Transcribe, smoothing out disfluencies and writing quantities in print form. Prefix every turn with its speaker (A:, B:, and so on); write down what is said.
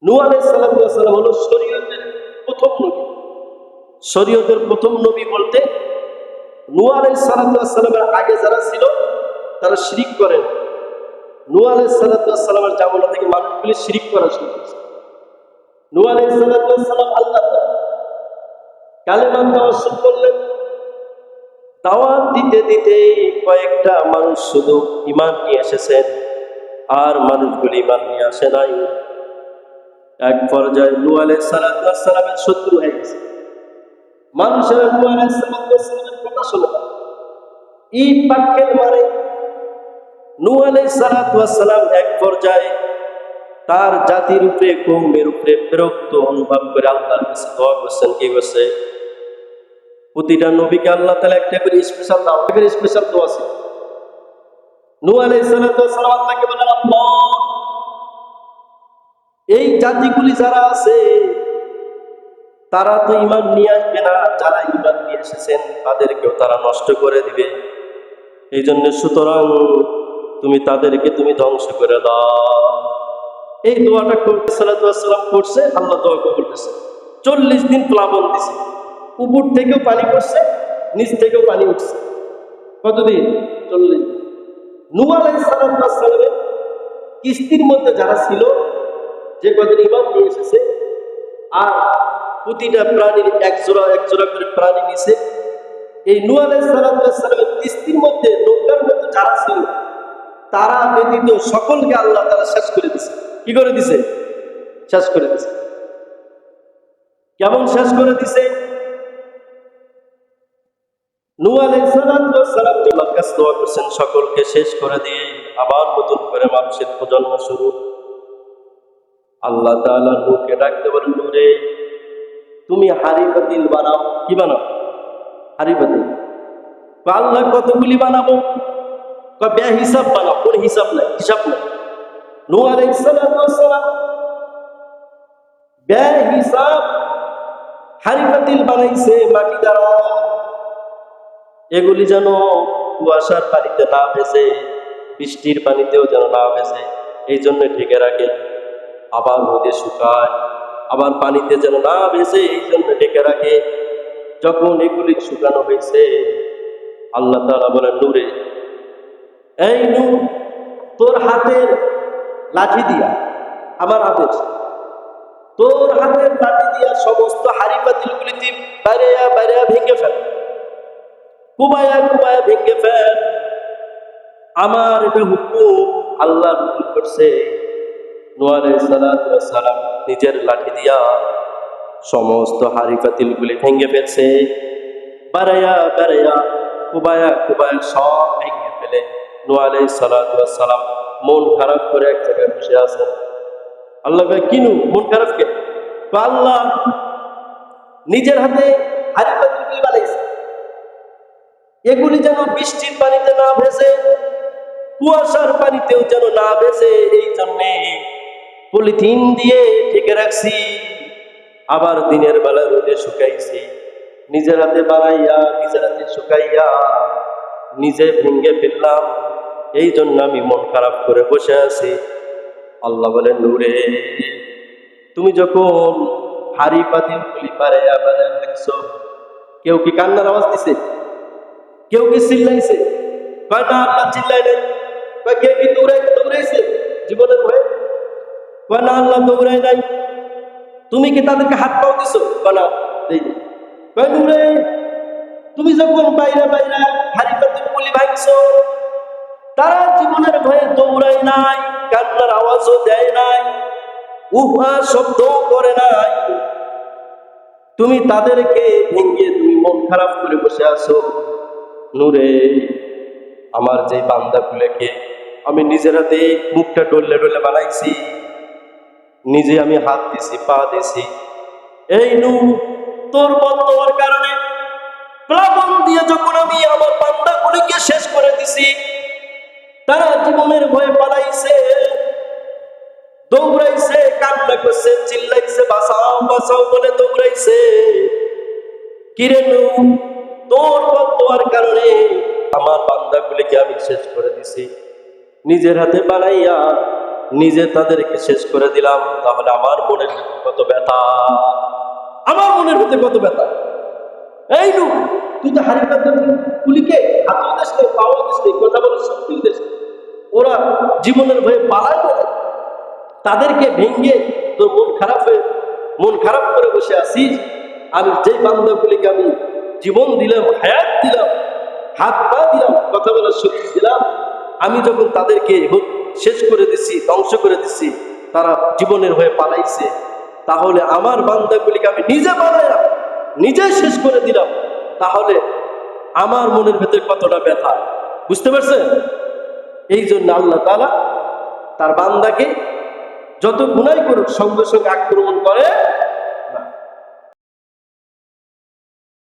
A: নূহ আলাইহিস সালাম হলো শরীয়তের প্রথম নবী। শরীয়তের প্রথম নবী বলতে নূহ আলাইহিস সালামের আগে যারা ছিল তারা শিরিক করেন। নূহ আলাইহিস সালামের জামানা থেকে মানুষগুলি শিরিক করা শুরু করেছে। নূহ আলাইহিস সালাম আল্লাহ কালেমা দেওয়া শুরু করলেন। দাওয়াত দিতে দিতে কয়েকটা মানুষ শুধু ঈমান নিয়ে এসেছেন, আর মানুষগুলি ঈমান নিয়ে আসে নাই। এক পর্যায়ে নূহ আলাইহিস সালামের শত্রু হয়ে গেছে। মানুষেরা নূহ আলাইহিস সালামের কথা শোনে না, ইট পাটকেল মারে। নূহ আলাইহিস সালাম এক পর্যায়ে তার জাতির উপরে, কওমের উপরে বিরক্ত অনুভব করে আল্লাহর কাছে দোয়া করছেন। কি করছে? প্রতিটা নবীকে আল্লাহ তাআলা একটা করে স্পেশাল দোয়া ছিল। নূহ আলাইহিস সালাম আল্লাহকে বলেন, আল্লাহ, এই জাতিগুলি যারা আছে তারা তো ঈমান নিয়ে আসবে না, যারা ঈমান নিয়ে এসেছেন তাদেরকেও তারা নষ্ট করে দিবে। এই জন্য সুতরাং তাদেরকে ধ্বংস করে দাও। এই দোয়াটা সালাম করছে, আল্লাহ দোয়া কবুল করেছে। 40 দিন প্লাবন দিছে, উপর থেকেও পানি পড়ছে, নিচ থেকেও পানি উঠছে। কতদিন? 40 দিন। নূহ আলাইহিস সালামের কিস্তির মধ্যে যারা ছিল, যে কদিন ঈমান নিয়ে এসেছে, আর প্রতিটা প্রাণীর এক জোড়া করে প্রাণী নিছে। এই নূহ আলাইহিস সালামের কিস্তির মধ্যে, নৌকার মধ্যে যারা ছিল তারা ব্যতীত সকলকে আল্লাহ তাআলা শেষ করে দিছে। কি করে দিছে? শেষ করে দিছে। কেমন শেষ করে দিছে? নূহ আলাইহিস সালাম আল্লাহর কাছে দোয়া করছেন, সকলকে শেষ করে দিয়ে আবার নতুন করে মানুষের প্রজন্ম শুরু। আল্লাহ তাআলা নূহকে ডাকতে বলেন, নূরে, তুমি হাড়ি পাতিল বানাও। কি বানাও? হাড়ি পাতিল। আল্লাহ কতগুলি বানাবো? বেহিসাব বানাও। কোন হিসাব নাই, হিসাব নাই। নূহ আলাইহিস সালাম বেহিসাব হাড়ি পাতিল বানাইছে মাটি দ্বারা। এগুলি যেন কুয়াশার পানিতে না ভেসে, বৃষ্টির পানিতেও যেন না ভেসে, এই জন্য ঢেকে রাখে। আবার রোদে শুকায়, আবার পানিতে যেন না ভেসে, এই জন্য ঢেকে রাখে। যখন এগুলি শুকানো হয়েছে, আল্লাহ তাআলা বলেন, নূরে, এই নূহ, তোর হাতের লাঠি দিয়া, আমার আদেশ, তোর হাতের লাঠি দিয়া সমস্ত হাড়ি পাতিলগুলি তুই বাইরে ভেঙে ফেল, কুবায়া ভেঙে ফেল। আমার এটা হুকুম, আল্লাহ হুকুম করছে। নূহ আলাইহিস সালাম নিজের লাঠি দিয়া সমস্ত হাড়ি পাতিলগুলি ভেঙে ফেলছে। বাড়াইয়া কুবায়া সব ভেঙে ফেলে নূহ আলাইহিস সালাম মন খারাপ করে এক জায়গায় বসে আছেন। আল্লাহ ভাই, কিনু মন খারাপ কে? আল্লাহ নিজের হাতে হাড়ি পাতিলগুলি বানাইছে, এগুলি যেন বৃষ্টির পানিতে না ভেসে, কুয়াশার পানিতেও যেন না ভেসে, এই জন্যে পলিথিন দিয়ে ঢেকে রাখছি। আবার দিনের বেলা রোদে শুকাইছি, নিজের হাতে বানাইয়া, নিজের হাতে শুকাইয়া, নিজে ভেঙে ফেললাম। এই জন্য আমি মন খারাপ করে বসে আছি। আল্লাহ বলেন, নূরে, তুমি যখন হাড়ি পাতিলগুলি বানাইয়া দেখছো, কেউ কি কান্নার আওয়াজ দিছে? কেউ কি চিল্লাইছে? কয় না, আল্লাহ চিল্লাই নাই। কয় কে কি দৌড়াইছে জীবনের ভয়ে? কয় না, আল্লাহ দৌড়াই নাই। তুমি কি তাদেরকে হাত পাও দিছো? কয় না, দেই নাই। কয় নূরে, তুমি যখন বাইরে হাড়ি পাতিলগুলি ভাঙছো, তারা জীবনের ভয়ে দৌড়ায় নাই, কান্নার আওয়াজও দেয় নাই, উহা শব্দ করে নাই। তুমি তাদেরকে ভেঙে তুমি মন খারাপ করে বসে আছো। নূরে, আমার যে বান্দাগুলোকে আমি নিজের হাতে মুখটা ডলে বানাইছি, নিজে আমি হাত দিছি, পা দিছি, এই নূহ, তোর বদদোয়ার কারণে প্লাবন দিয়ে যখন আমি আমার বান্দাগুলিকে শেষ করে দিছি, তারা জীবনের ভয়ে পালাইছে, দৌড়াইছে, কান্না করছে, চিল্লাইছে, বাঁচাও বলে দৌড়াইছে। কিরে নূহ, তোর বদদোয়ার কারণে আমার বান্দাগুলিকে আমি শেষ করে দিছি। নিজের হাতে বানাইয়া নিজে তাদেরকে শেষ করে দিলাম, তাহলে আমার মনের ভিতরে কত ব্যথা, আমার মনের ভিতরে কত ব্যথা। এই নু, তুই তো হারিয়ে পুলিকে হাতও দেশ নেই, পাওয়া দেশ নেই, কথা বলে শক্তি দেশ নেই। ওরা জীবনের ভয়ে পালায় না, তাদেরকে ভেঙে তোর মন খারাপ করে বসে আছিস। আমি যেই বান্দাগুলিকে আমি জীবন দিলাম, হায়াত দিলাম, হাত পা দিলাম, কথা বলার শক্তি দিলাম, আমি যখন তাদেরকে শেষ করে দিছি, ধ্বংস করে দিছি, তারা জীবনের হয়ে পালাইছে, তাহলে আমার বান্দাগুলিকে আমি নিজে বানাইলাম, নিজে শেষ করে দিলাম, তাহলে আমার মনের ভেতরে কতটা ব্যথা, বুঝতে পারছেন? এই জন্য আল্লাহ তাআলা তার বান্দাকে যত গুনাহ করুক সঙ্গে সঙ্গে আক্রমণ করে